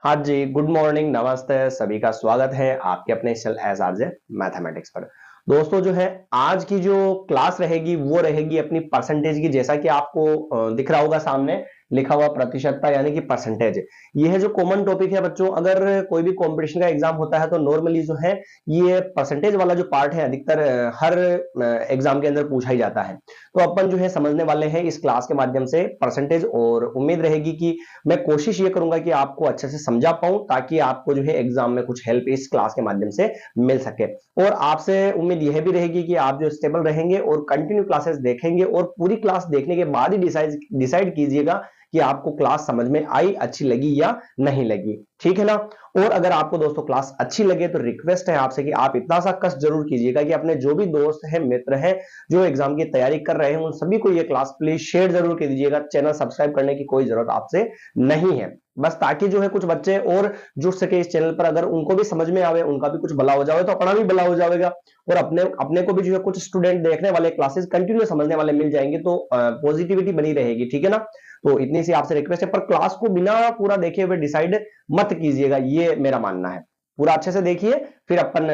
हाँ जी, good morning, नमस्ते, सभी का स्वागत है आपके अपने channel H R J mathematics पर। दोस्तों जो है आज की जो क्लास रहेगी वो रहेगी अपनी परसेंटेज की। जैसा कि आपको दिख रहा होगा सामने लिखा हुआ प्रतिशतता यानी कि परसेंटेज। ये है जो कॉमन टॉपिक है बच्चों। अगर कोई भी कंपटीशन का एग्जाम होता है तो नॉर्मली जो है ये परसेंटेज वाला जो पार्ट है अधिकतर हर एग्जाम के अंदर पूछा ही जाता है। तो अपन जो है समझने वाले हैं इस क्लास के माध्यम से परसेंटेज, और उम्मीद रहेगी कि मैं कोशिश ये करूंगा कि आपको अच्छे से समझा पाऊं ताकि आपको जो है एग्जाम में कुछ हेल्प इस क्लास के माध्यम से मिल सके। और आपसे उम्मीद यह भी रहेगी कि आप जो स्टेबल रहेंगे और कंटिन्यू क्लासेस देखेंगे और पूरी क्लास देखने के बाद ही डिसाइड कीजिएगा कि आपको क्लास समझ में आई, अच्छी लगी या नहीं लगी। ठीक है ना। और अगर आपको दोस्तों क्लास अच्छी लगे तो रिक्वेस्ट है आपसे कि आप इतना सा कष्ट जरूर कीजिएगा कि अपने जो भी दोस्त हैं, मित्र हैं जो एग्जाम की तैयारी कर रहे हैं उन सभी को ये क्लास प्लीज शेयर जरूर कर दीजिएगा। चैनल सब्सक्राइब करने की कोई जरूरत आपसे नहीं है, बस ताकि जो है कुछ बच्चे और जुड़ सके इस चैनल पर। अगर उनको भी समझ में आवे, उनका भी कुछ भला हो जाए तो अपना भी भला हो जाएगा, और अपने अपने को भी जो है कुछ स्टूडेंट देखने वाले, क्लासेस कंटिन्यू समझने वाले मिल जाएंगे तो पॉजिटिविटी बनी रहेगी। ठीक है ना। तो इतनी सी आपसे रिक्वेस्ट है, पर क्लास को बिना पूरा देखे हुए डिसाइड मत कीजिएगा, ये मेरा मानना है। पूरा अच्छे से देखिए, फिर अपन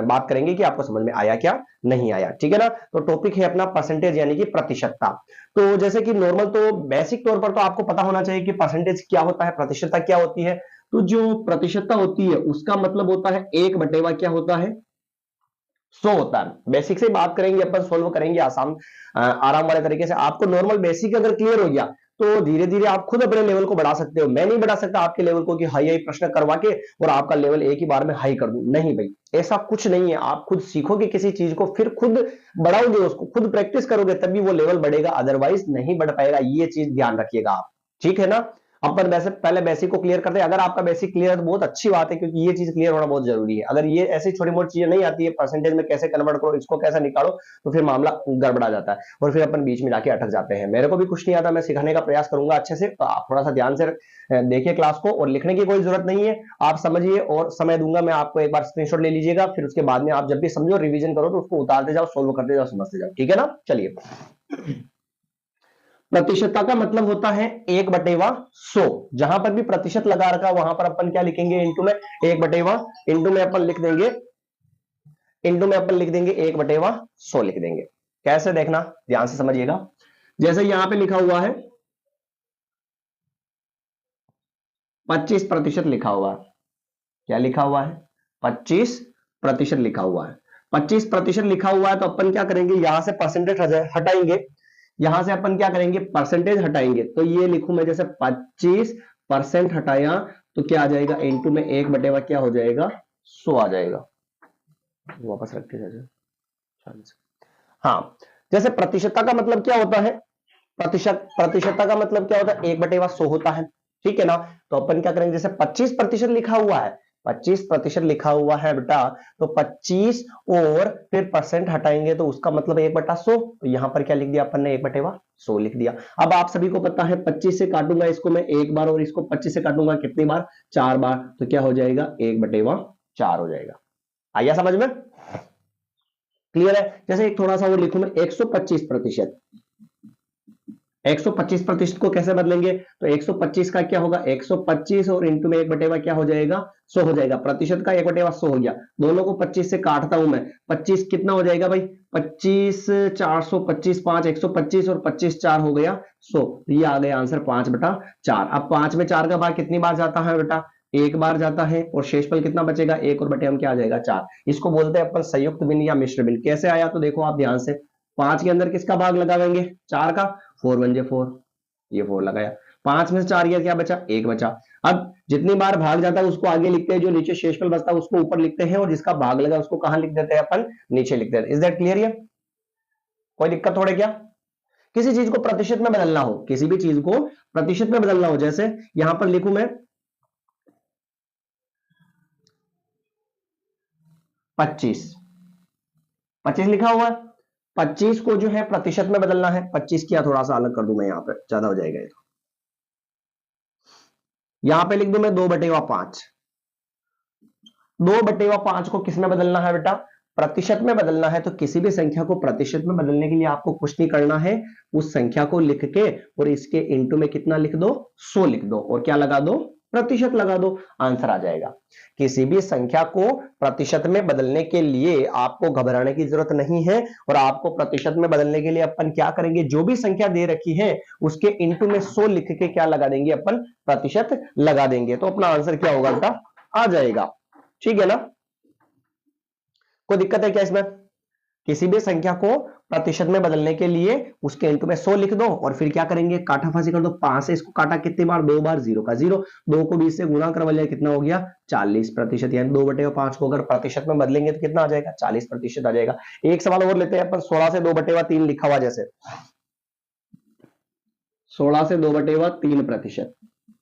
बात करेंगे कि आपको समझ में आया क्या नहीं आया। ठीक है ना। तो टॉपिक है अपना परसेंटेज यानी कि प्रतिशतता। तो जैसे कि नॉर्मल तो बेसिक तौर पर तो आपको पता होना चाहिए कि परसेंटेज क्या होता है, प्रतिशतता क्या होती है। तो जो प्रतिशतता होती है उसका मतलब होता है एक बटेवा क्या होता है, 100 होता है। बेसिक से बात करेंगे, अपन सोल्व करेंगे आसान आराम वाले तरीके से। आपको नॉर्मल बेसिक अगर क्लियर हो गया तो धीरे धीरे आप खुद अपने लेवल को बढ़ा सकते हो। मैं नहीं बढ़ा सकता आपके लेवल को कि हाई हाई प्रश्न करवा के और आपका लेवल एक ही बार में हाई कर दूं, नहीं भाई, ऐसा कुछ नहीं है। आप खुद सीखोगे किसी चीज को, फिर खुद बढ़ाओगे उसको, खुद प्रैक्टिस करोगे तभी वो लेवल बढ़ेगा, अदरवाइज नहीं बढ़ पाएगा। ये चीज ध्यान रखिएगा आप। ठीक है ना। अपन वैसे पहले बेसिक को क्लियर करते हैं। अगर आपका बेसिक क्लियर है तो बहुत अच्छी बात है, क्योंकि ये चीज क्लियर होना बहुत जरूरी है। अगर ये ऐसी छोटी मोटी चीजें नहीं आती है, परसेंटेज में कैसे कन्वर्ट करो, इसको कैसे निकालो, तो फिर मामला गड़बड़ा जाता है और फिर अपन बीच में जाके अटक जाते हैं। मेरे को भी कुछ नहीं आता, मैं सिखाने का प्रयास करूंगा अच्छे से, तो आप थोड़ा सा ध्यान से देखिए क्लास को। और लिखने की कोई जरूरत नहीं है, आप समझिए और समय दूंगा मैं आपको, एक बार स्क्रीनशॉट ले लीजिएगा, फिर उसके बाद में आप जब भी समझो रिवीजन करो तो उसको उतारते जाओ, सोल्व करते जाओ, समझते जाओ। ठीक है ना। चलिए, प्रतिशतता का मतलब होता है 1/100। जहां पर भी प्रतिशत लगा रखा वहां पर अपन क्या लिखेंगे, इंटू में 1/, इंटू में अपन लिख देंगे, इंटू में अपन लिख देंगे 1/100 लिख देंगे। कैसे देखना, ध्यान से समझिएगा। जैसे यहां पे लिखा हुआ है 25% लिखा हुआ है। क्या लिखा हुआ है, 25% लिखा हुआ है। 25% लिखा हुआ है तो अपन क्या करेंगे, यहां से परसेंटेज हटाएंगे। यहां से अपन क्या करेंगे, परसेंटेज हटाएंगे। तो ये लिखूं मैं, जैसे 25% हटाया तो क्या आ जाएगा, इंटू में 1/, क्या हो जाएगा, 100 आ जाएगा। वापस रख के हाँ, जैसे प्रतिशतता का मतलब क्या होता है, प्रतिशतता का मतलब क्या होता है, 1/100 होता है। ठीक है ना। तो अपन क्या करेंगे, जैसे 25% लिखा हुआ है, 25% लिखा हुआ है बेटा, तो 25 और फिर परसेंट हटाएंगे तो उसका मतलब 1/100। तो यहां पर क्या लिख दिया अपन ने, 1/100 लिख दिया। अब आप सभी को पता है 25 से काटूंगा इसको मैं एक बार, और इसको 25 से काटूंगा कितनी बार, 4 बार, तो क्या हो जाएगा, 1/4 हो जाएगा। आया समझ में, क्लियर है। जैसे एक थोड़ा सा वो लिखूं मैं, 125%। 125% को कैसे बदलेंगे, तो 125 का क्या होगा, 125 और इंटू में 1/, क्या हो जाएगा, 100 हो जाएगा। प्रतिशत का 1/100 हो गया। दोनों को 25 से काटता हूं मैं, 25 कितना हो जाएगा भाई, 25 400, 25 5 125 और 25 4 हो गया 100। ये आ गया आंसर 5/4। अब 5 में 4 का भाग कितनी बार जाता है बेटा, एक बार जाता है, और शेषफल कितना बचेगा, एक और बटे हम क्या आ जाएगा, 4। इसको बोलते हैं अपन संयुक्त भिन्न या मिश्र भिन्न। कैसे आया, तो देखो आप ध्यान से, 5 के अंदर किसका भाग लगाएंगे, 4 का, 4 1 जे 4, ये 4 लगाया। 5 में से 4 गया, क्या बचा, 1 बचा। अब जितनी बार भाग जाता है उसको आगे लिखते हैं, जो नीचे शेषफल बचता है उसको ऊपर लिखते हैं, और जिसका भाग लगा उसको कहां लिख देते हैं अपन, नीचे लिख देते हैं। Is that clear? ये कोई दिक्कत थोड़े क्या, किसी चीज को प्रतिशत में बदलना हो, किसी भी चीज को प्रतिशत में बदलना हो, जैसे यहां पर लिखूं मैं 25 लिखा हुआ है, 25 को जो है प्रतिशत में बदलना है। 25 किया, थोड़ा सा अलग कर दूं मैं, यहां पर ज्यादा हो जाएगा। यहां पे लिख दूं मैं 2/5। 2/5 को किस में बदलना है बेटा, प्रतिशत में बदलना है। तो किसी भी संख्या को प्रतिशत में बदलने के लिए आपको कुछ नहीं करना है, उस संख्या को लिख के और इसके इंटू में कितना लिख दो, 100 लिख दो, और क्या लगा दो, प्रतिशत लगा दो, आंसर आ जाएगा। किसी भी संख्या को प्रतिशत में बदलने के लिए आपको घबराने की जरूरत नहीं है, और आपको प्रतिशत में बदलने के लिए अपन क्या करेंगे, जो भी संख्या दे रखी है उसके इंटू में 100 लिख के क्या लगा देंगे, अपन प्रतिशत लगा देंगे, तो अपना आंसर क्या होगा बेटा, आ जाएगा। ठीक है ना, कोई दिक्कत है क्या इसमें? किसी भी संख्या को प्रतिशत में बदलने के लिए उसके इंटू में 100 लिख दो, और फिर क्या करेंगे, काटाफासी कर दो। 5 से इसको काटा कितनी बार, 2 बार, 0 का 0, 2 को 20 से गुणा करवा लिया, कितना हो गया 40%, यानी 2/5 को अगर प्रतिशत में बदलेंगे तो कितना आ जाएगा, 40% आ जाएगा। एक सवाल और लेते हैं अपन, 16 से 2/3 लिखा हुआ, जैसे 16 से 2/3%,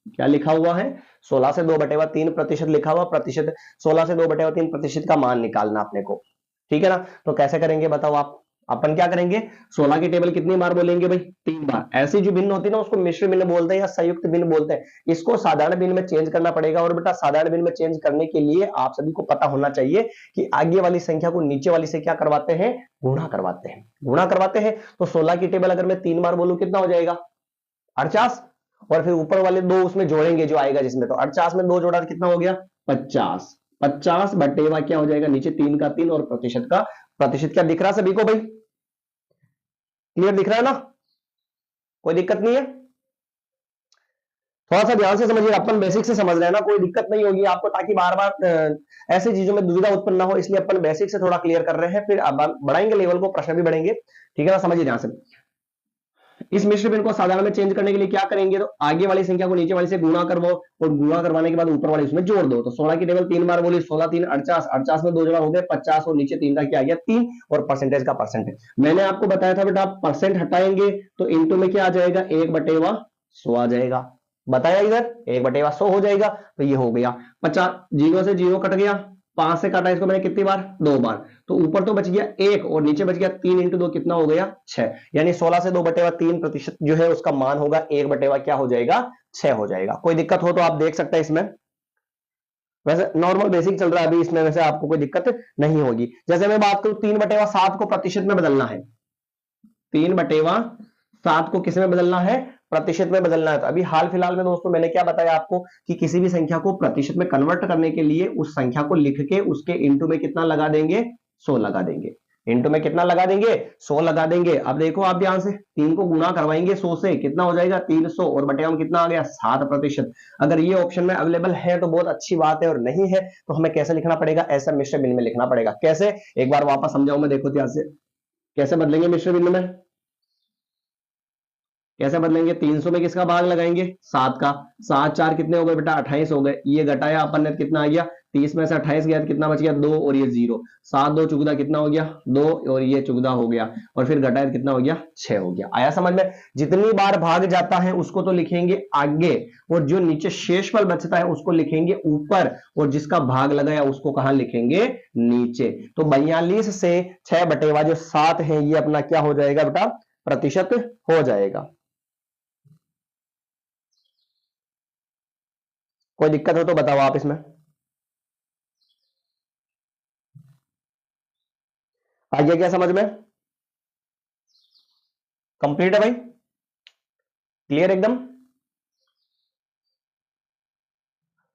क्या लिखा हुआ है, 16 से 2/3% लिखा हुआ, प्रतिशत 16 से 2/3% का मान निकालना अपने को। ठीक है ना, तो कैसे करेंगे बताओ आप, अपन क्या करेंगे, 16 की टेबल कितनी बार बोलेंगे भाई, 3 बार। ऐसी जो भिन्न होती है ना उसको मिश्र भिन्न बोलते हैं या संयुक्त भिन्न बोलते हैं, इसको साधारण भिन्न में चेंज करना पड़ेगा। और बेटा साधारण भिन्न में चेंज करने के लिए आप सभी को पता होना चाहिए कि आगे वाली संख्या को नीचे वाली से क्या करवाते हैं, गुणा करवाते हैं, गुणा करवाते हैं। तो 16 की टेबल अगर मैं 3 बार बोलूं कितना हो जाएगा, 48, और फिर ऊपर वाले 2 उसमें जोड़ेंगे जो आएगा जिसमें, तो 48 में 2 जोड़ा कितना हो गया 50, 50 बटेवा क्या हो जाएगा, नीचे 3 का 3 और प्रतिशत का प्रतिशत। क्या दिख रहा सभी को भाई, क्लियर दिख रहा है ना, कोई दिक्कत नहीं है? थोड़ा सा ध्यान से समझिए, अपन बेसिक से समझ रहे हैं ना, कोई दिक्कत नहीं होगी आपको, ताकि बार बार ऐसी चीजों में दुविधा उत्पन्न ना हो, इसलिए अपन बेसिक से थोड़ा क्लियर कर रहे हैं, फिर अब बढ़ाएंगे लेवल को, प्रश्न भी बढ़ेंगे। ठीक है ना, समझिए ध्यान से। इस मिश्र भिन्न को साधारण में चेंज करने के लिए क्या करेंगे, तो आगे वाली संख्या को नीचे वाली से गुणा करवाओ, और गुणा करवाने के बाद ऊपर वाली उसमें जोड़ दो। तो 16 की टेबल 3 बार बोली, 16 3 48, 48 में 2 जोड़ा हो गए 50, और नीचे 3 का क्या आ गया 3, और परसेंटेज का परसेंट। मैंने आपको बताया था बेटा, आप परसेंट हटाएंगे तो इंटू में क्या आ जाएगा, 1/100 आ जाएगा, बताया इधर 1/100 हो जाएगा। तो ये हो गया 50, 0 से 0 कट गया, 5 से काटा इसको मैंने कितनी बार, 2 बार, तो ऊपर तो बच गया 1 और नीचे बच गया 3 इंटू 2 कितना हो गया 6, यानी 16 से 2/3% जो है उसका मान होगा 1/, क्या हो जाएगा 6 हो जाएगा। कोई दिक्कत हो तो आप देख सकते हैं इसमें, वैसे नॉर्मल बेसिक चल रहा है अभी, इसमें वैसे आपको कोई दिक्कत नहीं होगी। जैसे मैं बात करूं 3/7 को प्रतिशत में बदलना है, 3/7 को किस में बदलना है, प्रतिशत में बदलना है। तो अभी हाल फिलहाल में दोस्तों मैंने क्या बताया आपको कि किसी भी संख्या को प्रतिशत में कन्वर्ट करने के लिए उस संख्या को लिख के उसके इंटू में कितना लगा देंगे, 100 लगा देंगे, इंटू में कितना लगा देंगे 100 लगा देंगे। अब देखो आप ध्यान से, 3 को गुणा करवाएंगे 100 से, कितना हो जाएगा 300, और बटेवा में कितना आ गया 7%। अगर ये ऑप्शन में अवेलेबल है तो बहुत अच्छी बात है, और नहीं है तो हमें कैसे लिखना पड़ेगा, ऐसा मिश्र भिन्न में लिखना पड़ेगा। कैसे, एक बार वापस समझाऊं मैं, देखो ध्यान से कैसे बदलेंगे मिश्र भिन्न में, कैसे बदलेंगे, 300 में किसका भाग लगाएंगे 7 का, 7 4 कितने हो गए बेटा 28 हो गए, ये घटाया अपन ने कितना आ गया 30 में से 28 गया तो कितना बच गया 2, और ये 0, 7 2 चुगदा कितना हो गया 2, और ये चुगदा हो गया, और फिर घटाया तो कितना हो गया 6 हो गया। आया समझ में, जितनी बार भाग जाता है उसको तो लिखेंगे आगे, और जो नीचे शेषफल बचता है उसको लिखेंगे ऊपर, और जिसका भाग लगाया उसको कहां लिखेंगे, नीचे। तो 42 से 6/7 है, ये अपना क्या हो जाएगा बेटा, प्रतिशत हो जाएगा। कोई दिक्कत हो तो बताओ आप इसमें, आ गया क्या समझ में, कंप्लीट है भाई, क्लियर एकदम।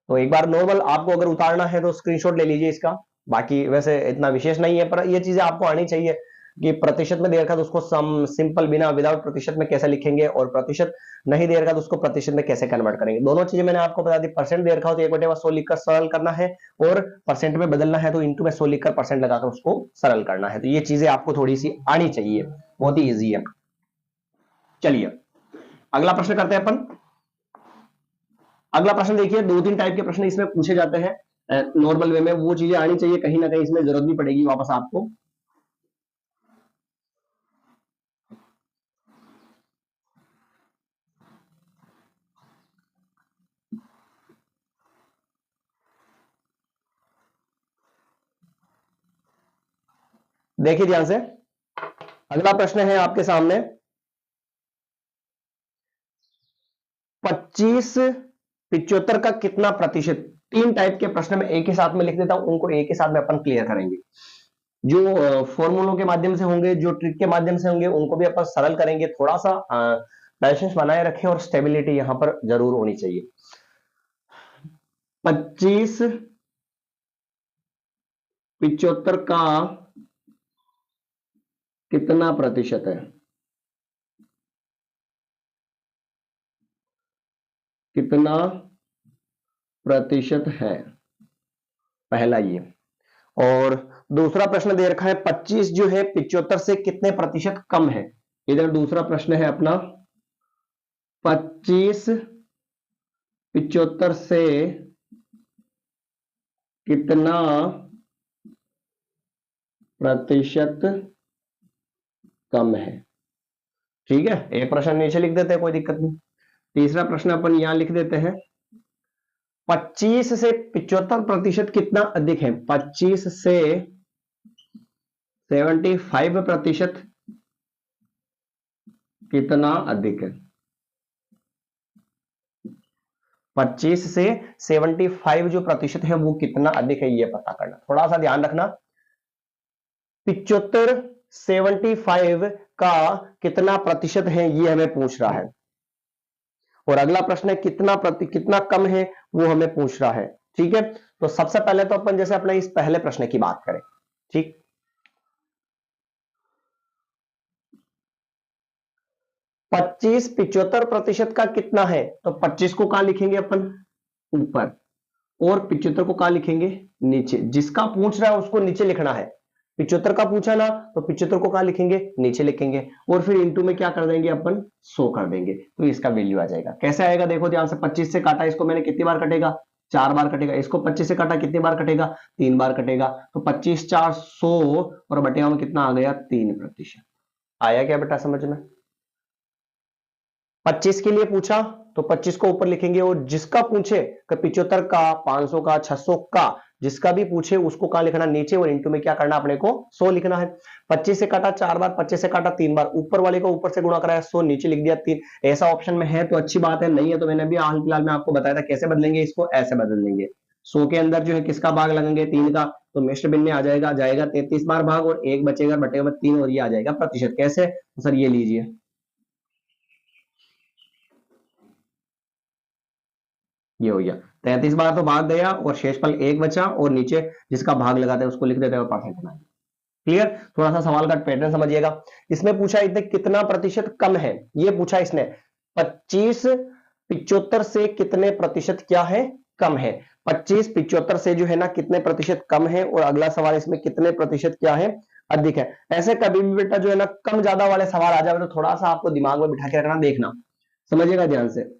तो एक बार नॉर्मल आपको अगर उतारना है तो स्क्रीनशॉट ले लीजिए इसका, बाकी वैसे इतना विशेष नहीं है, पर ये चीजें आपको आनी चाहिए कि प्रतिशत में दे रखा तो उसको सम सिंपल बिना विदाउट प्रतिशत में कैसे लिखेंगे, और प्रतिशत नहीं दे रखा तो उसको प्रतिशत में कैसे कन्वर्ट करेंगे। दोनों चीजें मैंने आपको बता दी, परसेंट दे रखा हो तो 1/100 लिखकर सरल करना है, और परसेंट में बदलना है तो इंटू में 100 लिखकर परसेंट लगाकर उसको सरल करना है। तो ये चीजें आपको थोड़ी सी आनी चाहिए, बहुत ही ईजी है। चलिए अगला प्रश्न करते हैं अपन। अगला प्रश्न देखिए, 2-3 टाइप के प्रश्न इसमें पूछे जाते हैं नॉर्मल वे में, वो चीजें आनी चाहिए, कहीं ना कहीं इसमें जरूरत भी पड़ेगी वापस आपको। देखिए ध्यान से, अगला प्रश्न है आपके सामने, 25 75 का कितना प्रतिशत। 3 टाइप के प्रश्न में एक ही साथ में लिख देता हूं, उनको एक ही साथ में अपन क्लियर करेंगे। जो फॉर्मूलों के माध्यम से होंगे, जो ट्रिक के माध्यम से होंगे, उनको भी अपन सरल करेंगे। थोड़ा सा पेशेंस बनाए रखें और स्टेबिलिटी यहां पर जरूर होनी चाहिए। 25 75 का कितना प्रतिशत है, कितना प्रतिशत है, पहला ये। और दूसरा प्रश्न दे रखा है 25 जो है 75 से कितने प्रतिशत कम है। इधर दूसरा प्रश्न है अपना 25 75 से कितना प्रतिशत कम है। ठीक है, एक प्रश्न नीचे लिख देते हैं, कोई दिक्कत नहीं। तीसरा प्रश्न अपन यहां लिख देते हैं 25 से 75% कितना अधिक है। 25 से 75% कितना अधिक है। 25 से 75 जो प्रतिशत है वो कितना अधिक है, ये पता करना। थोड़ा सा ध्यान रखना, 75 75 का कितना प्रतिशत है ये हमें पूछ रहा है, और अगला प्रश्न है कितना कम है वो हमें पूछ रहा है। ठीक है, तो सबसे पहले तो अपन जैसे अपने इस पहले प्रश्न की बात करें। ठीक, 25 75% का कितना है, तो 25 को कहां लिखेंगे अपन, ऊपर, और 75 को कहां लिखेंगे, नीचे। जिसका पूछ रहा है उसको नीचे लिखना है। 75 का पूछा ना, तो 75 को कहां लिखेंगे, नीचे लिखेंगे, और फिर इंटू में क्या कर देंगे अपन, 100 कर देंगे, तो इसका वैल्यू आ जाएगा। कैसे आएगा देखो ध्यान से, 25 से काटा इसको मैंने, कितनी बार कटेगा, 4 बार कटेगा। इसको 25 से काटा, कितनी बार कटेगा, 3 बार कटेगा। तो 25 4 100, और बटेगा में कितना आ गया, 3%। आया क्या बेटा समझ में। 25 के लिए पूछा तो 25 को ऊपर लिखेंगे, और जिसका पूछे 75 का, 500 का, 600 का, जिसका भी पूछे उसको कहां लिखना, नीचे, और इंटू में क्या करना अपने को, 100 लिखना है। 25 से काटा 4 बार, 25 से काटा 3 बार, ऊपर वाले को ऊपर से गुणा कराया 100, नीचे लिख दिया 3। ऐसा ऑप्शन में है तो अच्छी बात है, नहीं है तो मैंने भी हाल फिलहाल में आपको बताया था कैसे बदलेंगे इसको, ऐसे बदल देंगे। 100 के अंदर जो है किसका भाग लगेंगे, 3 का, तो मिश्र भिन्न में आ जाएगा 33 बार भाग, और 1 बचेगा, बटेगा 3, और ये आ जाएगा प्रतिशत। कैसे, तो सर ये लीजिए, ये हो गया 33 बार तो भाग गया, और शेषफल 1 बचा, और नीचे जिसका भाग लगाते हैं उसको लिख देते हैं, और परसेंट में। क्लियर, थोड़ा सा सवाल का पैटर्न समझिएगा। इसमें पूछा इतने कितना प्रतिशत कम है, ये पूछा इसने। 25 75 से कितने प्रतिशत क्या है, कम है। 25 75 से जो है ना कितने प्रतिशत कम है, और अगला सवाल इसमें कितने प्रतिशत क्या है, अधिक है। ऐसे कभी भी बेटा जो है ना कम ज्यादा वाले सवाल आ जाए तो थोड़ा सा आपको दिमाग में बिठा के रखना, देखना, समझिएगा ध्यान से।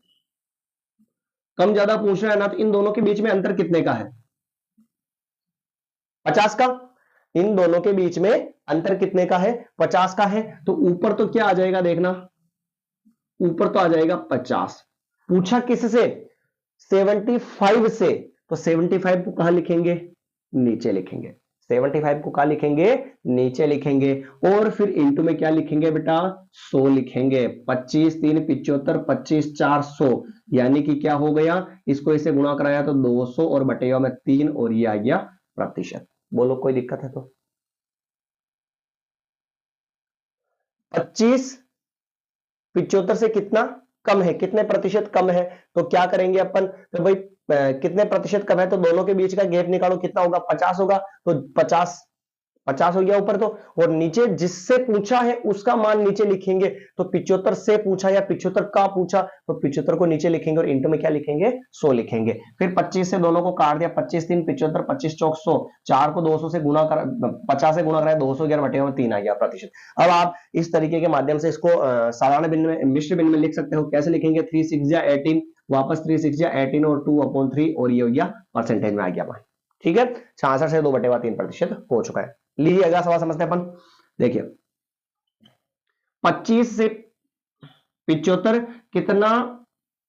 कम ज्यादा पूछ रहा है ना, तो इन दोनों के बीच में अंतर कितने का है, 50 का। इन दोनों के बीच में अंतर कितने का है, 50 का है। तो ऊपर तो क्या आ जाएगा देखना, ऊपर तो आ जाएगा 50। पूछा किससे, 75 से, तो 75 को कहां लिखेंगे, नीचे लिखेंगे। 75 को कहां लिखेंगे, नीचे लिखेंगे, और फिर इंटू में क्या लिखेंगे बेटा, 100 लिखेंगे। 25 3 75, 25 4 100, यानी कि क्या हो गया, इसको इसे गुणा कराया तो 200, और बटेगा में 3, और ये आ गया प्रतिशत। बोलो कोई दिक्कत है तो। 25 75 से कितना कम है, कितने प्रतिशत कम है, तो क्या करेंगे अपन, तो भाई कितने प्रतिशत कम है, तो दोनों के बीच का गैप निकालो, कितना होगा, 50 होगा। तो 50 हो गया ऊपर तो, और नीचे जिससे पूछा है उसका मान नीचे लिखेंगे। तो 75 से पूछा या 75 का पूछा, तो 75 को नीचे लिखेंगे, और इंटू में क्या लिखेंगे, 100 लिखेंगे। फिर 25 से दोनों को काट दिया, 25 3 75, 25 चौक 100, 4 को 200 से गुणा कर, 50 से गुणा कराया, 200 11 बटे में 3 आ गया प्रतिशत। अब आप इस तरीके के माध्यम से इसको साधारण भिन्न में, मिश्र भिन्न में लिख सकते हो। कैसे लिखेंगे, 3 6 या 18, वापस 3 6 या 18, और 2/3, और ये हो गया परसेंटेज में आ गया। ठीक है, 66 से 2/3% हो चुका है। लीजिए अगला सवाल समझते हैं अपन। देखिए 25 से 75 कितना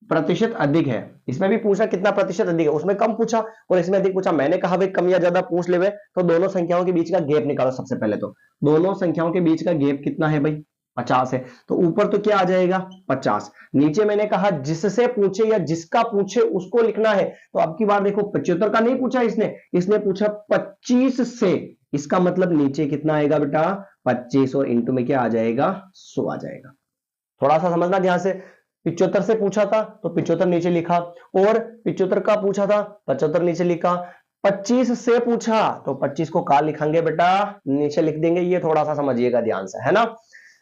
प्रतिशत अधिक है, इसमें भी पूछा कितना प्रतिशत अधिक है, उसमें कम पूछा और इसमें अधिक पूछा। मैंने कहा भाई कम या ज्यादा पूछ ले, तो दोनों संख्याओं के बीच का गैप निकालो। सबसे पहले तो दोनों संख्याओं के बीच का गैप कितना है भाई, 50 है। तो ऊपर तो क्या आ जाएगा, 50। नीचे मैंने कहा जिससे पूछे या जिसका पूछे उसको लिखना है। तो अब की बार देखो 75 का नहीं पूछा इसने पूछा 25 से, इसका मतलब नीचे कितना आएगा बेटा, 25, और इंटू में क्या आ जाएगा, 100 आ जाएगा। थोड़ा सा समझना ध्यान से, 75 से पूछा था तो 75 नीचे लिखा, और 75 का पूछा था 75 नीचे लिखा। 25 से पूछा तो 25 को कहां लिखेंगे बेटा, नीचे लिख देंगे। ये थोड़ा सा समझिएगा ध्यान से, है ना।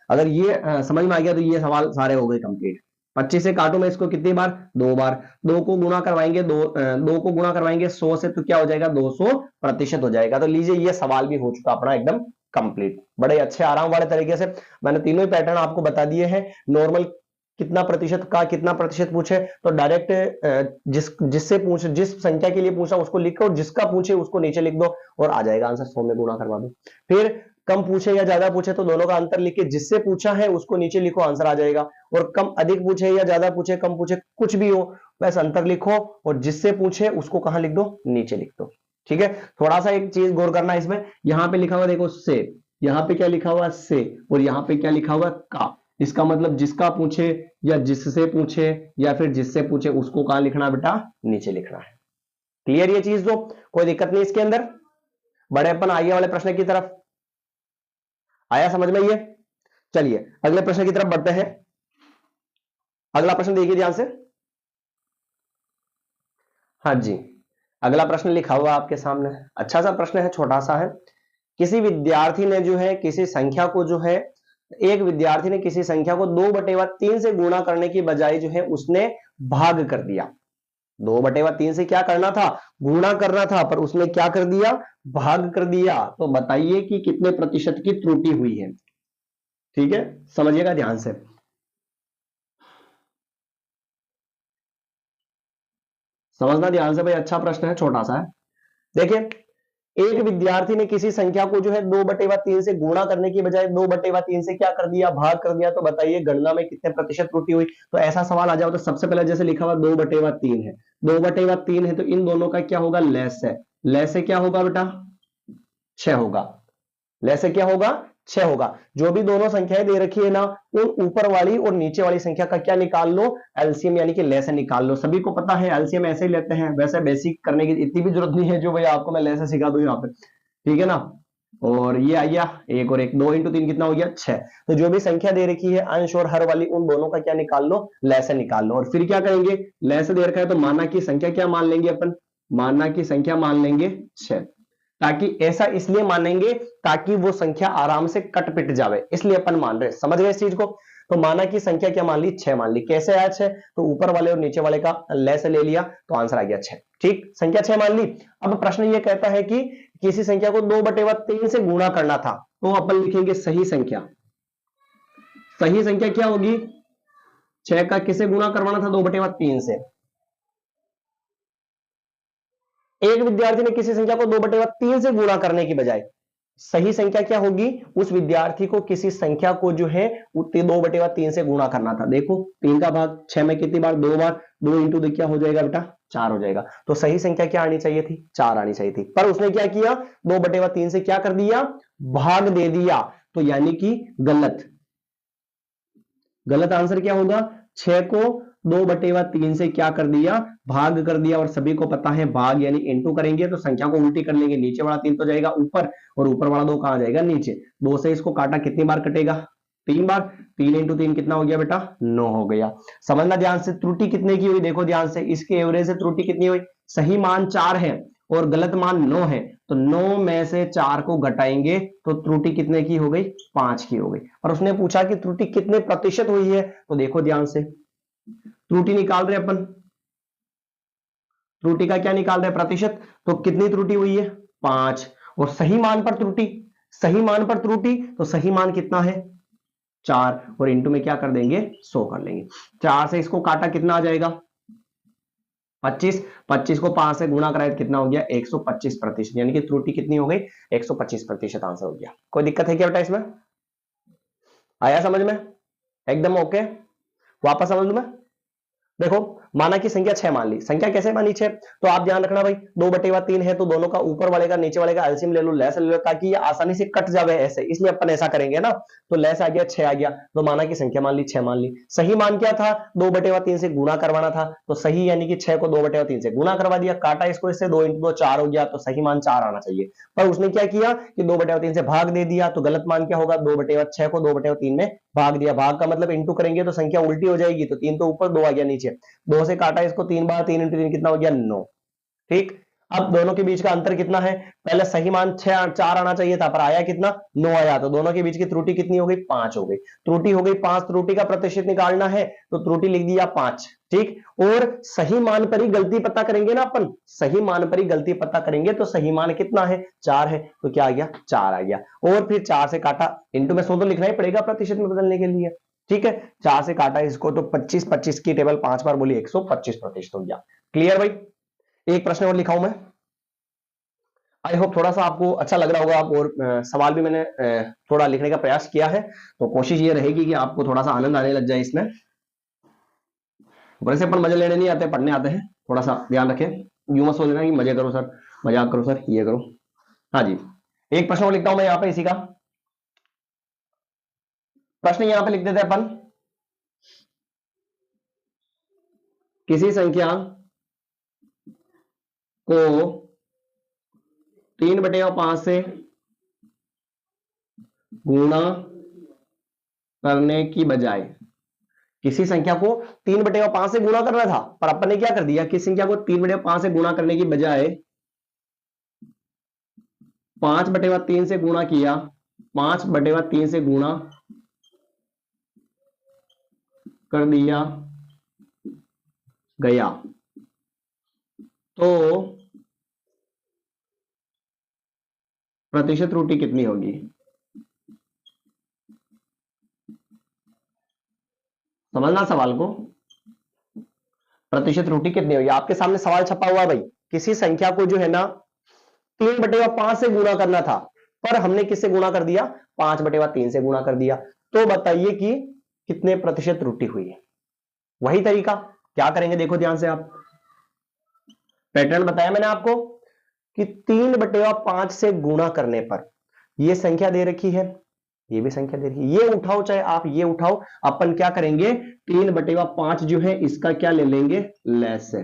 अगर ये समझ में आ गया तो ये सवाल सारे हो गए कंप्लीट। 25 से काटू मैं इसको कितनी बार, 2 बार। 2 को गुणा करवाएंगे, 2 को गुणा करवाएंगे 100 से तो क्या हो जाएगा, 200% हो जाएगा। तो लीजिए ये सवाल भी हो चुका अपना एकदम कंप्लीट, बड़े अच्छे आराम वाले तरीके से। मैंने तीनों ही पैटर्न आपको बता दिए हैं। नॉर्मल कितना प्रतिशत का कितना प्रतिशत पूछे तो डायरेक्ट जिससे पूछ, जिस संख्या के लिए पूछा उसको लिख और जिसका पूछे उसको नीचे लिख दो और आ जाएगा आंसर, 100 में गुणा करवा दो। फिर कम पूछे या ज्यादा पूछे तो दोनों का अंतर लिख के जिससे पूछा है उसको नीचे लिखो, आंसर आ जाएगा। और कम अधिक पूछे या ज्यादा पूछे, कम पूछे, कुछ भी हो, बस अंतर लिखो और जिससे पूछे उसको कहां लिख दो, नीचे लिख दो। ठीक है। थोड़ा सा एक चीज गौर करना इसमें, यहां पे लिखा हुआ देखो से, यहां पे क्या लिखा हुआ से, और यहां पे क्या लिखा हुआ का। इसका मतलब जिसका पूछे या जिससे पूछे या फिर जिससे पूछे उसको कहां लिखना बेटा, नीचे लिखना है। क्लियर ये चीज, दो कोई दिक्कत नहीं इसके अंदर। बड़े अपन आगे वाले प्रश्न की तरफ, आया समझ में ये। चलिए अगले प्रश्न की तरफ बढ़ते हैं। अगला प्रश्न देखिए ध्यान से। हाँ जी, अगला प्रश्न लिखा हुआ आपके सामने, अच्छा सा प्रश्न है, छोटा सा है। किसी विद्यार्थी ने जो है किसी संख्या को जो है, एक विद्यार्थी ने किसी संख्या को 2/3 से गुणा करने की बजाय जो है उसने भाग कर दिया। 2/3 से क्या करना था, गुणा करना था, पर उसने क्या कर दिया, भाग कर दिया। तो बताइए कि कितने प्रतिशत की त्रुटि हुई है। ठीक है, समझिएगा ध्यान से। समझना ध्यान से भाई, अच्छा प्रश्न है, छोटा सा है। देखिए, एक विद्यार्थी ने किसी संख्या को जो है 2/3 से गुणा करने की बजाय 2/3 से क्या कर दिया, भाग कर दिया। तो बताइए गणना में कितने प्रतिशत त्रुटि हुई। तो ऐसा सवाल आ जाओ तो सबसे पहले जैसे लिखा हुआ 2/3 है, 2/3 है तो इन दोनों का क्या होगा, लेस है। लेस से क्या होगा बेटा, 6 होगा। लेस से क्या होगा, 6 होगा। जो भी दोनों संख्याएं दे रखी है ना, उन ऊपर वाली और नीचे वाली संख्या का क्या निकाल लो, एलसीएम यानी कि लेस निकाल लो। सभी को पता है एलसीएम ऐसे ही लेते हैं, वैसे बेसिक करने की इतनी भी जरूरत नहीं है जो भाई आपको मैं लेस सिखा दूं यहाँ पे। ठीक है ना। और ये आइया एक और एक, 2 × 3 कितना हो गया, 6। तो जो भी संख्या दे रखी है अंश और हर वाली, उन दोनों का क्या निकाल लो, लेस निकाल लो। और फिर क्या करेंगे, लेस दे रखा है तो माना की संख्या क्या मान लेंगे अपन, माना की संख्या मान लेंगे 6। ताकि ऐसा इसलिए मानेंगे ताकि वो संख्या आराम से कट पिट जावे, इसलिए अपन मान रहे, समझ गए इस चीज को। तो माना की संख्या क्या मान ली, 6 मान ली। कैसे आया 6, तो ऊपर वाले और नीचे वाले का लेस ले लिया तो आंसर आ गया 6। ठीक, संख्या 6 मान ली। अब प्रश्न ये कहता है कि किसी संख्या को 2/3 से गुणा करना था, तो अपन लिखेंगे सही संख्या। सही संख्या क्या होगी, 6 का किसे गुणा करवाना था, 2/3 से। एक विद्यार्थी ने किसी संख्या को 2/3 से गुणा करने की बजाय, सही संख्या क्या होगी, उस विद्यार्थी को किसी संख्या को जो है 2/3 से गुणा करना था। देखो 3 का भाग 6 में कितनी बार, 2 बार। 2 इंटू क्या हो जाएगा बेटा, 4 हो जाएगा। तो सही संख्या क्या आनी चाहिए थी, 4 आनी चाहिए थी। पर उसने क्या किया, 2/3 से क्या कर दिया, भाग दे दिया। तो यानी कि गलत। गलत आंसर क्या होगा, 6 को 2/3 से क्या कर दिया, भाग कर दिया। और सभी को पता है भाग यानी इंटू करेंगे तो संख्या को उल्टी कर लेंगे, नीचे वाला 3 तो जाएगा ऊपर और ऊपर वाला 2 कहां जाएगा, नीचे। 2 से इसको काटा कितनी बार कटेगा, 3 बार। 3 × 3 कितना हो गया बेटा, 9 हो गया। समझना ध्यान से, त्रुटि कितने की हुई, देखो ध्यान से, इसके एवरेज से त्रुटि कितनी हुई। सही मान 4 है और गलत मान 9 है, तो 9 में से 4 को घटाएंगे तो त्रुटि कितने की हो गई, 5 की हो गई। और उसने पूछा कि त्रुटि कितने प्रतिशत हुई है, तो देखो ध्यान से, त्रुटि निकाल रहे अपन, त्रुटि का क्या निकाल रहे प्रतिशत, तो कितनी त्रुटि हुई है, 5। और सही मान पर त्रुटि, सही मान पर त्रुटि, तो सही मान कितना है, 4। और इंटू में क्या कर देंगे, 100 कर लेंगे। 4 से इसको काटा कितना आ जाएगा, 25। 25 को 5 से गुणा कराए कितना हो गया, 125%। यानी कि त्रुटि कितनी हो गई, 125% आंसर हो गया। कोई दिक्कत है क्या बेटा इसमें, आया समझ में, एकदम ओके। वापस समझ में, देखो माना की संख्या 6 मान ली, संख्या कैसे मानी 6, तो आप ध्यान रखना भाई 2/3 है तो दोनों का ऊपर वाले का नीचे वाले का एलसीएम ले लो, लेस ले लो, ताकि ये आसानी से कट जावे ऐसे, इसलिए अपन ऐसा करेंगे ना। तो लेस आ गया 6 आ गया, तो माना की संख्या मान ली 6 मान ली। सही मान क्या था, 2/3 से गुणा करवाना था, तो सही यानी कि 6 को 2/3 से गुणा करवा दिया, काटा इसको इससे, 2 × 2 4 हो गया, तो सही मान 4 आना चाहिए। पर उसने क्या किया कि 2/3 से भाग दे दिया, तो गलत मान क्या होगा, 6 को 2/3 में भाग दिया, भाग का मतलब इंटू करेंगे तो संख्या उल्टी हो जाएगी, तो 3 तो ऊपर 2 आ गया नीचे, 2 से काटा इसको 3 बार, 3 × 3 कितना हो गया 9। ठीक, अब दोनों के बीच का अंतर कितना है, पहले सही मान 4 आना चाहिए था पर आया कितना 9 आया, तो दोनों के बीच की त्रुटि कितनी हो गई 5 हो गई, त्रुटि हो गई 5, त्रुटि का प्रतिशत निकालना है तो त्रुटि लिख दिया 5। ठीक, और सही मान पर ही गलती पता करेंगे ना अपन, सही मान पर ही गलती पता करेंगे, तो सही मान कितना है 4 है, तो क्या आ गया 4 आ गया, और फिर 4 से काटा, इंटू में 100 तो लिखना ही पड़ेगा प्रतिशत में बदलने के लिए। ठीक है, 4 से काटा इसको तो 25 की टेबल 5 बार बोली 125% हो गया। क्लियर भाई, एक प्रश्न और लिखाऊं मैं, आई होप थोड़ा सा आपको अच्छा लग रहा होगा, आप और सवाल भी मैंने थोड़ा लिखने का प्रयास किया है, तो कोशिश ये रहेगी कि आपको थोड़ा सा आनंद आने लग जाए इसमें। वैसे अपन मजे लेने नहीं आते, पढ़ने आते हैं, थोड़ा सा ध्यान रखें, यूं मत सोच लेना कि मजे करो सर, मजाक करो सर, ये करो। हाँ जी, एक प्रश्न और लिखता हूं मैं यहाँ पे, इसी का प्रश्न यहाँ पे लिख देते हैं अपन, किसी संख्या को 3/5 से गुणा करने की बजाय, किसी संख्या को 3/5 से गुणा करना था, पर अपन ने क्या कर दिया, किसी संख्या को 3/5 से गुणा करने की बजाय 5/3 से गुणा किया, 5/3 से गुणा कर दिया गया, तो प्रतिशत त्रुटि कितनी होगी। समझना सवाल को, प्रतिशत त्रुटि कितनी होगी, आपके सामने सवाल छपा हुआ भाई, किसी संख्या को जो है ना 3/5 से गुणा करना था, पर हमने किससे गुणा कर दिया, 5/3 से गुणा कर दिया, तो बताइए कि कितने प्रतिशत त्रुटि हुई है। वही तरीका क्या करेंगे, देखो ध्यान से आप, पैटर्न बताया मैंने आपको कि 3/5 से गुणा करने पर यह संख्या दे रखी है, ये भी संख्या दे रखी है, ये उठाओ चाहे आप ये उठाओ, अपन क्या करेंगे 3/5 जो है इसका क्या ले लेंगे, लैस है,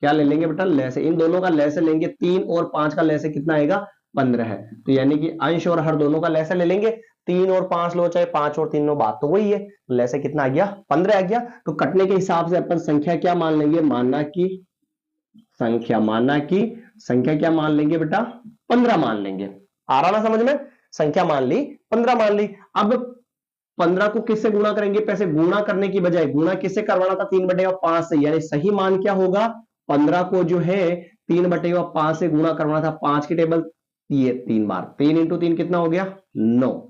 क्या ले लेंगे बेटा, लैस है, इन दोनों का लैस लेंगे, 3 और 5 का लैस कितना आएगा 15 है, तो यानी कि अंश और हर दोनों का लैस ले लेंगे, 3 और 5 लो चाहे 5 और 3 लो, बात तो वही है, लैस कितना आ गया 15 आ गया, तो कटने के हिसाब से अपन संख्या क्या मान लेंगे, माना की संख्या, माना की संख्या क्या मान लेंगे बेटा 15 मान लेंगे, आ रहा ना समझ में, संख्या मान ली 15 मान ली। अब 15 को किससे गुणा करेंगे, पैसे गुणा करने की बजाय गुणा किससे करवाना था 3/5 से, यानी सही मान क्या होगा 15 को जो है 3/5 से गुणा करवाना था, 5 की टेबल ये 3 बार, 3 × 3 कितना हो गया 9,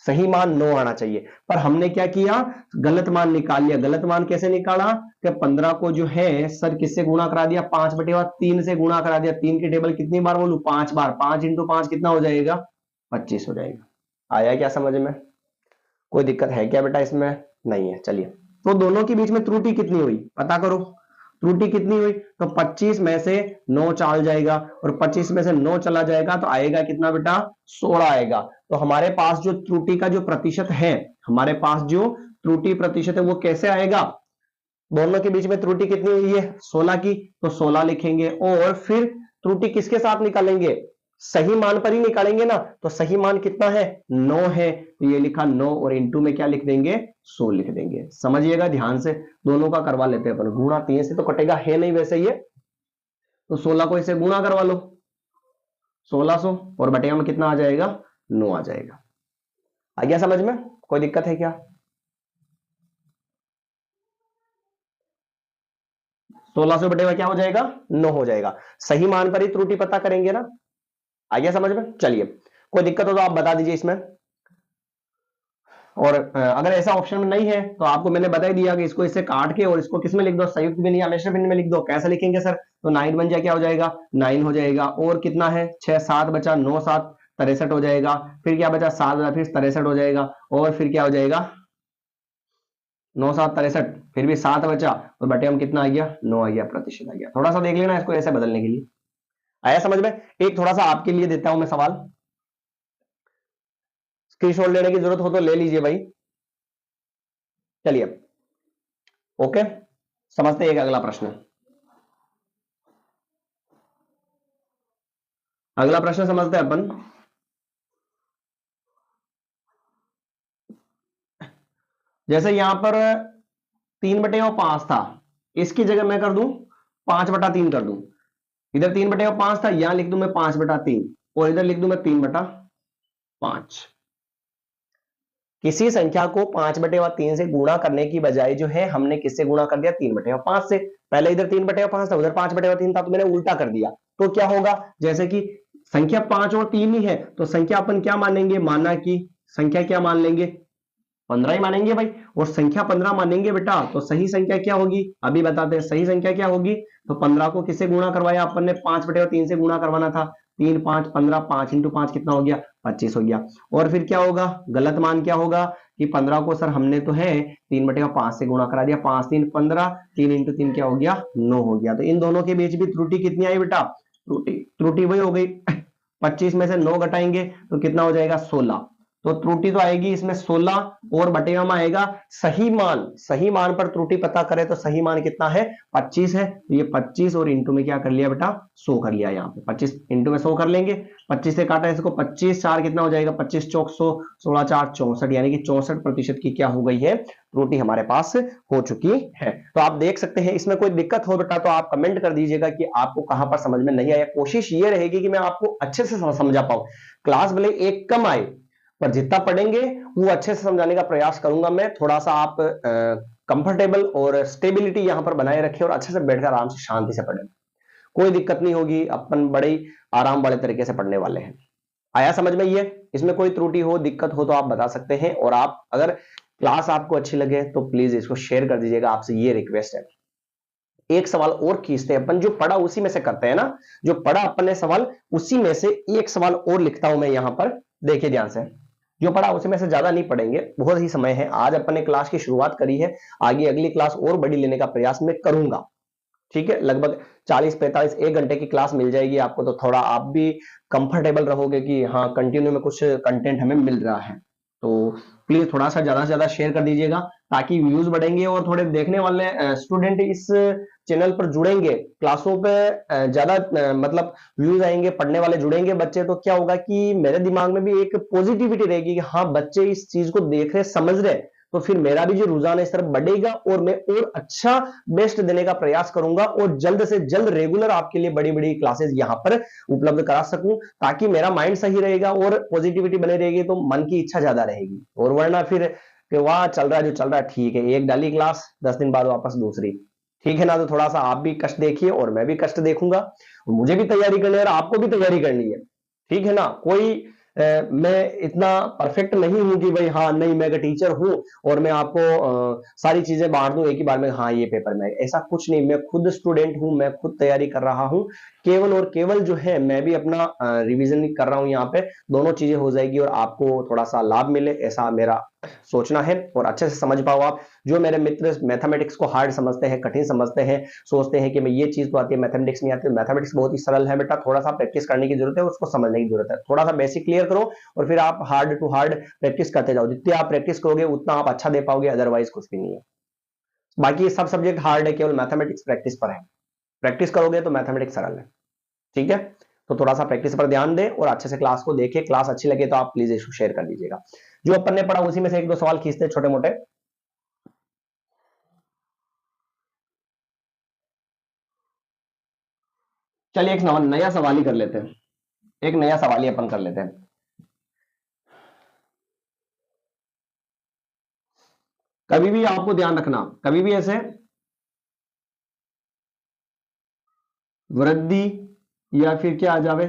सही मान 9 आना चाहिए, पर हमने क्या किया गलत मान निकाल लिया। गलत मान कैसे निकाला कि 15 को जो है सर किससे गुणा करा दिया, 5/3 से गुणा करा दिया, 3 की टेबल कितनी बार बोलूं 5 बार, 5 × 5 कितना हो जाएगा 25 हो जाएगा। आया क्या समझ में, कोई दिक्कत है क्या बेटा इसमें, नहीं है। चलिए, तो दोनों के बीच में त्रुटि कितनी हुई पता करो, त्रुटि कितनी हुई, तो 25 में से 9 चल जाएगा, और 25 में से 9 चला जाएगा तो आएगा कितना बेटा 16 आएगा। तो हमारे पास जो त्रुटि का जो प्रतिशत है, हमारे पास जो त्रुटि प्रतिशत है वो कैसे आएगा, दोनों के बीच में त्रुटि कितनी हुई है 16 की, तो 16 लिखेंगे, और फिर त्रुटि किसके साथ निकालेंगे, सही मान पर ही निकालेंगे ना, तो सही मान कितना है 9 है, तो ये लिखा 9 और इंटू में क्या लिख देंगे 100 लिख देंगे। समझिएगा ध्यान से, दोनों का करवा लेते हैं अपन, गुणा 3 से तो कटेगा है नहीं वैसे ये, तो 16 को इसे गुणा करवा लो 1600, और बटेगा में कितना आ जाएगा 9 आ जाएगा। आ गया समझ में, कोई दिक्कत है क्या, 1600 बटेगा क्या हो जाएगा 9 हो जाएगा, सही मान पर ही त्रुटि पता करेंगे ना। आ गया समझ में, चलिए कोई दिक्कत हो तो आप बता दीजिए इसमें, और अगर ऐसा ऑप्शन में नहीं है तो आपको मैंने बता ही दिया कि इसको इससे काट के और इसको किस में लिख दो, संयुक्त भिन्न या मिश्र भिन्न में लिख दो। कैसे लिखेंगे सर, तो 9 बन जाए क्या हो जाएगा 9 हो जाएगा, और कितना है 6 7 बचा 9 7 63 हो जाएगा, फिर क्या बचा 7 फिर 63 हो जाएगा, और फिर क्या हो जाएगा 9 7 63, फिर भी 7 बचा और बटे हम कितना आ गया, 9 आ गया, प्रतिशत आ गया। थोड़ा सा देख लेना इसको ऐसे बदलने के लिए। आया समझ में? एक थोड़ा सा आपके लिए देता हूं मैं सवाल, स्क्रीनशॉट लेने की जरूरत हो तो ले लीजिए भाई। चलिए ओके, समझते हैं एक अगला प्रश्न। अगला प्रश्न समझते हैं अपन। जैसे यहां पर 3/5 था, इसकी जगह मैं कर दूं 5/3 कर दूं। इधर 3/5 था, यहां लिख दूं मैं 5/3 और इधर लिख दूं मैं 3/5। किसी संख्या को 5/3 से गुणा करने की बजाय जो है हमने किससे गुणा कर दिया, 3/5 से। पहले इधर 3/5 था, उधर 5/3 था, तो मैंने उल्टा कर दिया। तो क्या होगा, जैसे कि संख्या 5 और 3 ही है, तो संख्या अपन क्या मानेंगे, माना कि संख्या क्या मान लेंगे, 15 ही मानेंगे भाई। और संख्या 15 मानेंगे बेटा, तो सही संख्या क्या होगी, अभी बताते हैं सही संख्या क्या होगी। तो 15 को किससे गुणा करवाया अपन ने, 5/3 से गुणा करवाना था। 3 5 15, 5 इंटू 5 कितना हो गया, 25 हो गया। और फिर क्या होगा, गलत मान क्या होगा कि 15 को सर हमने तो है 3/5 से गुणा करा दिया, 5 3 15, 3 इंटू 3 क्या हो गया, 9 हो गया। तो इन दोनों के बीच भी त्रुटि कितनी आई बेटा, त्रुटि त्रुटि वही हो गई 25 में से 9 घटाएंगे तो कितना हो जाएगा, 16। तो त्रुटि तो आएगी इसमें 16 और बटेगा में आएगा सही मान। सही मान पर त्रुटि पता करें तो सही मान कितना है, 25 है। तो ये 25 और इंटू में क्या कर लिया बेटा, 100 कर लिया। यहाँ पे 25 इंटू में 100 कर लेंगे, 25 से काटा इसको, 25 4 कितना हो जाएगा, 25 चौक 100, 16 4 64, यानी कि 64% की क्या हो गई है, त्रुटि हमारे पास हो चुकी है। तो आप देख सकते हैं, इसमें कोई दिक्कत हो बेटा तो आप कमेंट कर दीजिएगा कि आपको कहां पर समझ में नहीं आया। कोशिश ये रहेगी कि मैं आपको अच्छे से समझा पाऊं। क्लास भले एक कम आए पर जितना पढ़ेंगे वो अच्छे से समझाने का प्रयास करूंगा मैं। थोड़ा सा आप कंफर्टेबल और स्टेबिलिटी यहां पर बनाए रखें और अच्छे से बैठकर आराम से शांति से पढ़ें, कोई दिक्कत नहीं होगी। अपन बड़े ही आराम वाले तरीके से पढ़ने वाले हैं। आया समझ में? ये इसमें कोई त्रुटि हो, दिक्कत हो तो आप बता सकते हैं। और आप अगर क्लास आपको अच्छी लगे तो प्लीज इसको शेयर कर दीजिएगा, आपसे ये रिक्वेस्ट है। एक सवाल और खींचते हैं अपन, जो पढ़ा उसी में से करते हैं ना, जो पढ़ा अपन ने सवाल उसी में से एक सवाल और लिखता हूं मैं यहां पर, देखिए ध्यान से। जो पढ़ा उसी में से ज्यादा नहीं पढ़ेंगे, बहुत ही समय है, आज अपन ने क्लास की शुरुआत करी है, आगे अगली क्लास और बड़ी लेने का प्रयास मैं करूंगा। ठीक है, लगभग 40 45 1 घंटे की क्लास मिल जाएगी आपको, तो थोड़ा आप भी कंफर्टेबल रहोगे कि हाँ कंटिन्यू में कुछ कंटेंट हमें मिल रहा है। तो प्लीज थोड़ा सा ज्यादा से ज्यादा शेयर कर दीजिएगा ताकि व्यूज बढ़ेंगे और थोड़े देखने वाले स्टूडेंट इस चैनल पर जुड़ेंगे, क्लासों पे ज्यादा मतलब व्यूज आएंगे, पढ़ने वाले जुड़ेंगे बच्चे, तो क्या होगा कि मेरे दिमाग में भी एक पॉजिटिविटी रहेगी कि हाँ बच्चे इस चीज को देख रहे समझ रहे, तो फिर मेरा भी जो रुझान है इस तरफ बढ़ेगा और मैं और अच्छा बेस्ट देने का प्रयास करूंगा और जल्द से जल्द रेगुलर आपके लिए बड़ी बड़ी क्लासेस यहां पर उपलब्ध करा सकूं, ताकि मेरा माइंड सही रहेगा और पॉजिटिविटी बनी रहेगी तो मन की इच्छा ज्यादा रहेगी। और वरना फिर कि वाह चल रहा है जो चल रहा है ठीक है, एक डाली क्लास 10 दिन बाद वापस दूसरी, ठीक है ना। तो थोड़ा सा आप भी कष्ट देखिए और मैं भी कष्ट देखूंगा, मुझे भी तैयारी करनी है और आपको भी तैयारी करनी है, ठीक है ना। कोई मैं इतना परफेक्ट नहीं हूं कि भाई हाँ नहीं मैं टीचर हूं और मैं आपको सारी चीजें बांट दूं एक ही बार में, हाँ ये पेपर में, ऐसा कुछ नहीं। मैं खुद स्टूडेंट हूं, मैं खुद तैयारी कर रहा हूं, केवल और केवल जो है मैं भी अपना रिवीजन कर रहा हूं यहाँ पे, दोनों चीजें हो जाएगी और आपको थोड़ा सा लाभ मिले ऐसा मेरा सोचना है और अच्छे से समझ पाओ आप। जो मेरे मित्र मैथमेटिक्स को हार्ड समझते हैं, कठिन समझते हैं, सोचते हैं कि मैं ये चीज तो आती है मैथमेटिक्स नहीं आती, मैथमेटिक्स बहुत ही सरल है बेटा, थोड़ा सा प्रैक्टिस करने की जरूरत है, उसको समझने की जरूरत है। थोड़ा सा बेसिक क्लियर करो और फिर आप हार्ड टू हार्ड प्रैक्टिस करते जाओ, जितनी आप प्रैक्टिस करोगे उतना आप अच्छा दे पाओगे, अदरवाइज कुछ भी नहीं है। बाकी सब सब्जेक्ट हार्ड है, केवल मैथमेटिक्स प्रैक्टिस पर है, प्रैक्टिस करोगे तो मैथमेटिक्स सरल है, ठीक है। तो थोड़ा सा प्रैक्टिस पर ध्यान दें और अच्छे से क्लास को देखें, क्लास अच्छी लगे तो आप प्लीज इसको शेयर कर दीजिएगा। जो अपन ने पढ़ा उसी में से एक दो सवाल खींचते छोटे मोटे। चलिए एक नया सवाल ही कर लेते हैं, एक नया सवाल ही अपन कर लेते हैं। कभी भी आपको ध्यान रखना, कभी भी ऐसे वृद्धि या फिर क्या आ जावे,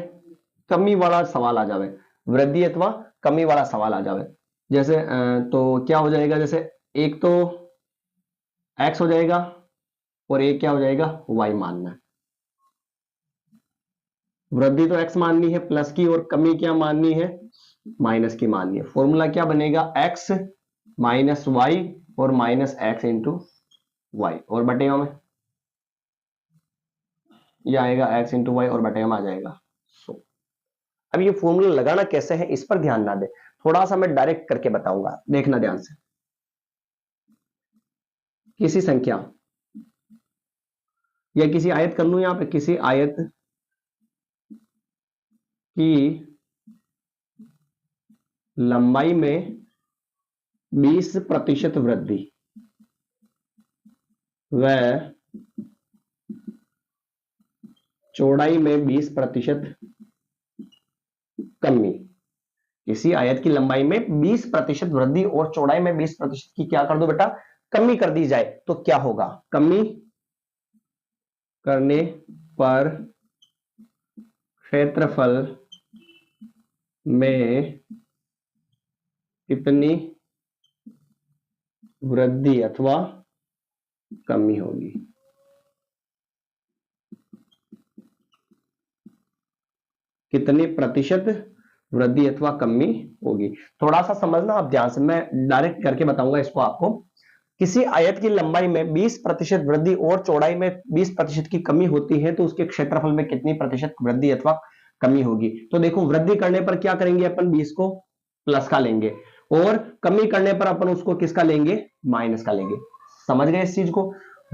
कमी वाला सवाल आ जावे, वृद्धि अथवा कमी वाला सवाल आ जावे, जैसे तो क्या हो जाएगा, जैसे एक तो एक्स हो जाएगा और एक क्या हो जाएगा, वाई मानना है। वृद्धि तो एक्स माननी है प्लस की और कमी क्या माननी है, माइनस की माननी है। फॉर्मूला क्या बनेगा, एक्स माइनस वाई और माइनस एक्स इंटू वाई, और बटेगा में ये आएगा एक्स इंटू वाई और बटेगा में आ जाएगा 100। अब ये फॉर्मूला लगाना कैसे है इस पर ध्यान ना दे, थोड़ा सा मैं डायरेक्ट करके बताऊंगा, देखना ध्यान से। किसी संख्या या किसी आयत कर लूं यहां पे, किसी आयत की लंबाई में 20% वृद्धि व चौड़ाई में 20% कमी। किसी आयत की लंबाई में 20% वृद्धि और चौड़ाई में 20% की क्या कर दो बेटा, कमी कर दी जाए, तो क्या होगा, कमी करने पर क्षेत्रफल में कितनी वृद्धि अथवा कमी होगी। कितने प्रतिशत वृद्धि अथवा कमी होगी, थोड़ा सा समझना आप ध्यान से, मैं डायरेक्ट करके बताऊंगा इसको आपको। किसी आयत की लंबाई में 20% वृद्धि और चौड़ाई में 20% की कमी होती है तो उसके क्षेत्रफल में कितनी प्रतिशत वृद्धि अथवा कमी होगी। तो देखो वृद्धि करने पर क्या करेंगे अपन, 20 को प्लस का लेंगे और कमी करने पर अपन उसको किसका लेंगे, माइनस का लेंगे। समझ गए इस चीज को,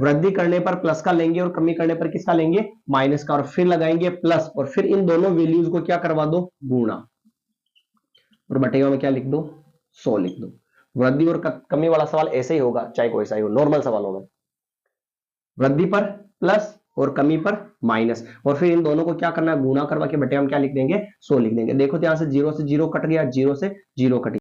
वृद्धि करने पर प्लस का लेंगे और कमी करने पर किसका लेंगे, माइनस का, और फिर लगाएंगे प्लस और फिर इन दोनों वैल्यूज को क्या करवा दो, गुणा, और बटेगा में क्या लिख दो, 100 लिख दो। वृद्धि और कमी वाला सवाल ऐसे ही होगा, चाहे कोई सा ही हो, नॉर्मल सवालों में वृद्धि पर प्लस और कमी पर माइनस, और फिर इन दोनों को क्या करना है, गुणा करवा के बटे हम क्या लिख देंगे, 100 लिख देंगे। देखो ध्यान से, 0 से 0 कट गया, 0 से 0 कट गया।